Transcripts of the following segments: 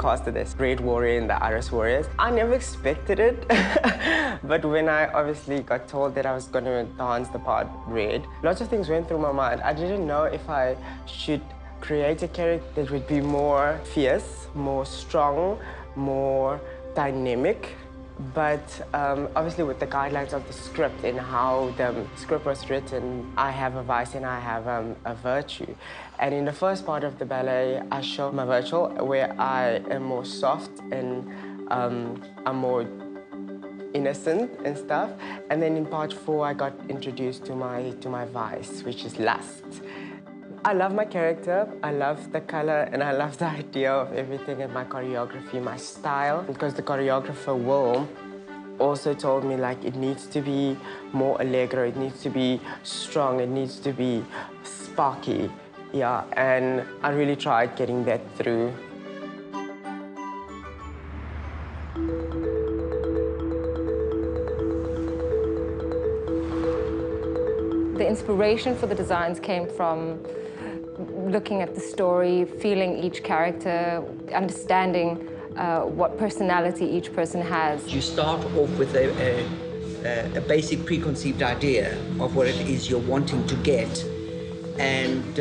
casted as Red Warrior and the Iris Warriors. I never expected it, but when I obviously got told that I was going to dance the part Red, lots of things went through my mind. I didn't know if I should create a character that would be more fierce, more strong, more dynamic. But obviously with the guidelines of the script and how the script was written, I have a vice and I have a virtue. And in the first part of the ballet, I show my virtual, where I am more soft and I'm more innocent and stuff. And then in part 4, I got introduced to my vice, which is lust. I love my character, I love the color, and I love the idea of everything and my choreography, my style, because the choreographer, Will, also told me, like, it needs to be more allegro, it needs to be strong, it needs to be sparky, yeah, and I really tried getting that through. The inspiration for the designs came from looking at the story, feeling each character, understanding what personality each person has. You start off with a basic preconceived idea of what it is you're wanting to get. And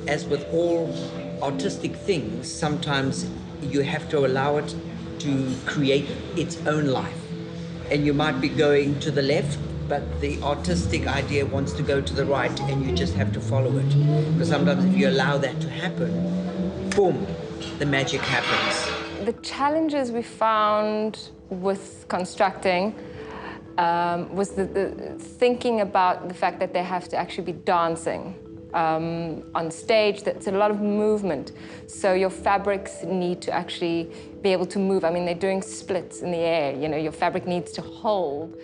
as with all artistic things, sometimes you have to allow it to create its own life. And you might be going to the left, but the artistic idea wants to go to the right, and you just have to follow it. Because sometimes if you allow that to happen, boom, the magic happens. The challenges we found with constructing was the thinking about the fact that they have to actually be dancing on stage. That's a lot of movement. So your fabrics need to actually be able to move. I mean, they're doing splits in the air. You know, your fabric needs to hold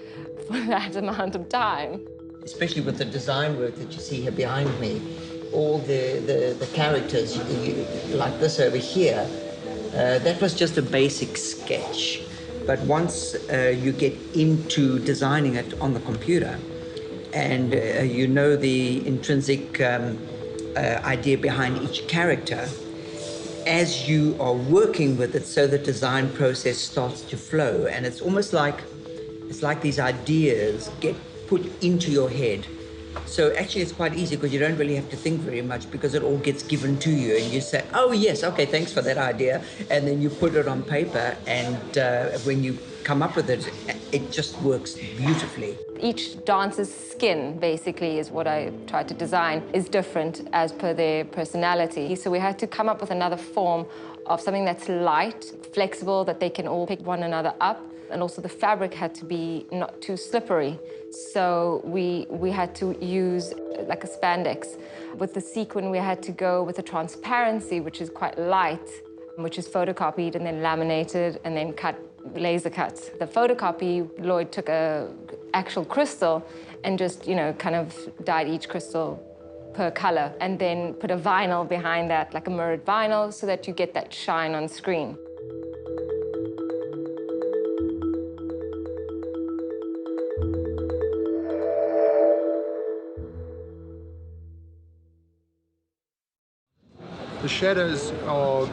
for that amount of time. Especially with the design work that you see here behind me, all the characters, like this over here, that was just a basic sketch. But once you get into designing it on the computer, and you know the intrinsic idea behind each character, as you are working with it, so the design process starts to flow. And it's almost like, these ideas get put into your head. So actually it's quite easy, because you don't really have to think very much, because it all gets given to you and you say, oh yes, okay, thanks for that idea. And then you put it on paper, and when you come up with it, it just works beautifully. Each dancer's skin, basically, is what I tried to design, is different as per their personality. So we had to come up with another form of something that's light, flexible, that they can all pick one another up. And also the fabric had to be not too slippery. So we had to use like a spandex. With the sequin, we had to go with a transparency, which is quite light, which is photocopied and then laminated and then cut, laser cut. The photocopy, Lloyd took a actual crystal and just, you know, kind of dyed each crystal per color, and then put a vinyl behind that, like a mirrored vinyl, so that you get that shine on screen. The shadows are,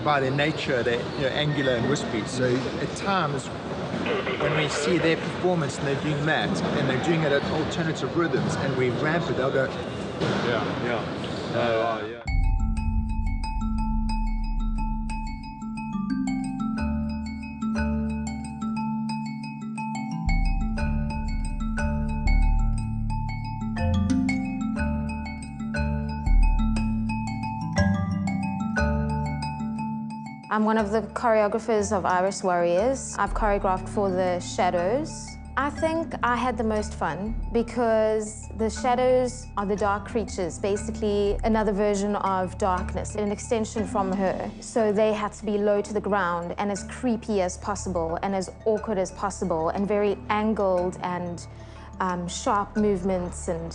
by their nature, they're angular and wispy. So at times, when we see their performance and they're doing that, and they're doing it at alternative rhythms, and we ramp it, they'll go, yeah. I'm one of the choreographers of Iris Warriors. I've choreographed for the shadows. I think I had the most fun because the shadows are the dark creatures, basically another version of darkness, an extension from her. So they had to be low to the ground and as creepy as possible and as awkward as possible and very angled and sharp movements. And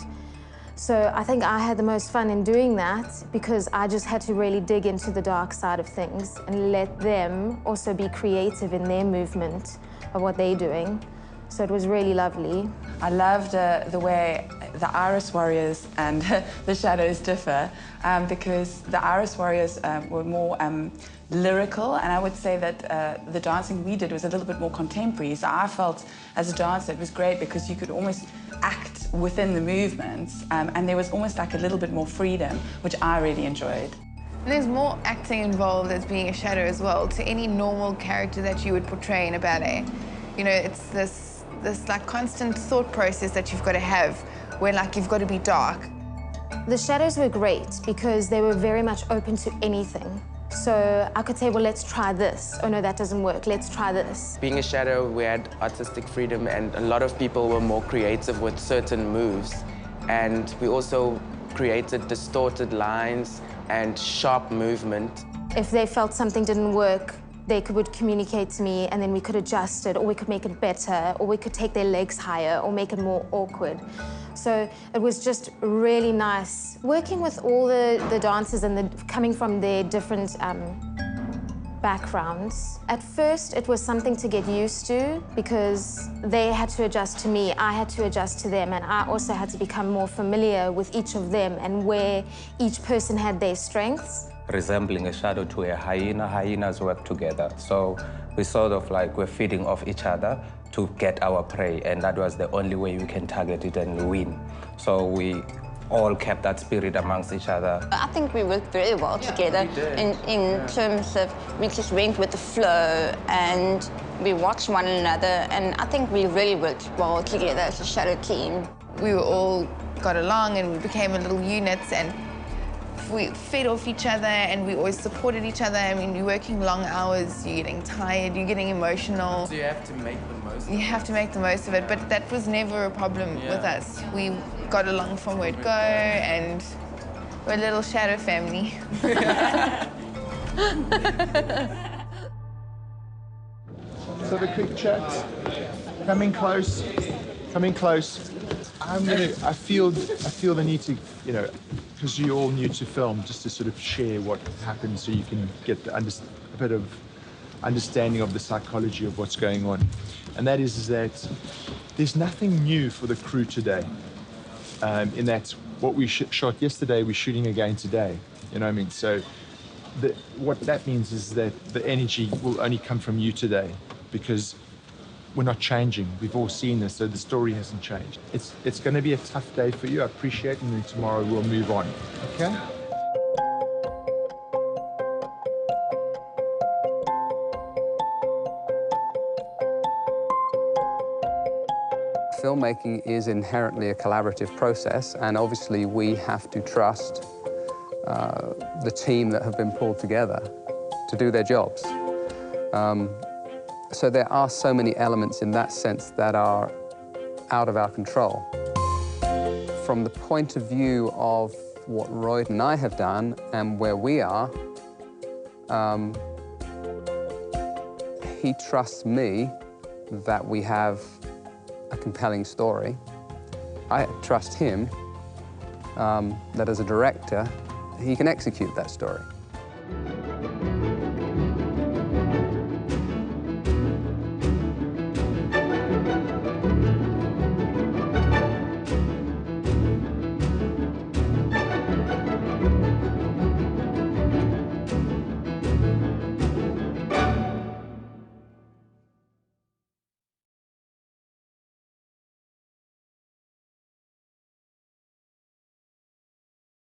so I think I had the most fun in doing that because I just had to really dig into the dark side of things and let them also be creative in their movement of what they're doing. So it was really lovely. I loved the way the Iris Warriors and the Shadows differ because the Iris Warriors were more lyrical, and I would say that the dancing we did was a little bit more contemporary. So I felt as a dancer it was great because you could almost act within the movements, and there was almost like a little bit more freedom, which I really enjoyed. And there's more acting involved as being a shadow as well to any normal character that you would portray in a ballet. You know, it's this like constant thought process that you've got to have where like you've got to be dark. The shadows were great because they were very much open to anything. So I could say, well, let's try this. Oh no, that doesn't work, let's try this. Being a shadow, we had artistic freedom, and a lot of people were more creative with certain moves. And we also created distorted lines and sharp movement. If they felt something didn't work, they would communicate to me, and then we could adjust it, or we could make it better, or we could take their legs higher, or make it more awkward. So it was just really nice working with all the dancers and coming from their different backgrounds. At first, it was something to get used to because they had to adjust to me, I had to adjust to them, and I also had to become more familiar with each of them and where each person had their strengths. Resembling a shadow to a hyena, hyenas work together. So we sort of like we're feeding off each other to get our prey, and that was the only way we can target it and win. So we all kept that spirit amongst each other. I think we worked very well together in terms of we just went with the flow and we watched one another, and I think we really worked well together as a shadow team. We all got along and we became a little unit, and we fed off each other and we always supported each other. I mean, you're working long hours, you're getting tired, you're getting emotional. So you have to make the most of it. You have to make the most of it, but that was never a problem with us. We got along from word go, and we're a little shadow family. Let's have a quick chat. Coming close. Coming close. I feel the need to, you know, because you're all new to film, just to sort of share what happened so you can get a bit of understanding of the psychology of what's going on. And that is that there's nothing new for the crew today. In that what we shot yesterday, we're shooting again today. You know what I mean? So what that means is that the energy will only come from you today because we're not changing. We've all seen this, so the story hasn't changed. It's going to be a tough day for you, I appreciate it, and then tomorrow we'll move on, okay? Filmmaking is inherently a collaborative process, and obviously we have to trust the team that have been pulled together to do their jobs. So there are so many elements in that sense that are out of our control. From the point of view of what Royd and I have done and where we are, he trusts me that we have a compelling story. I trust him that as a director, he can execute that story.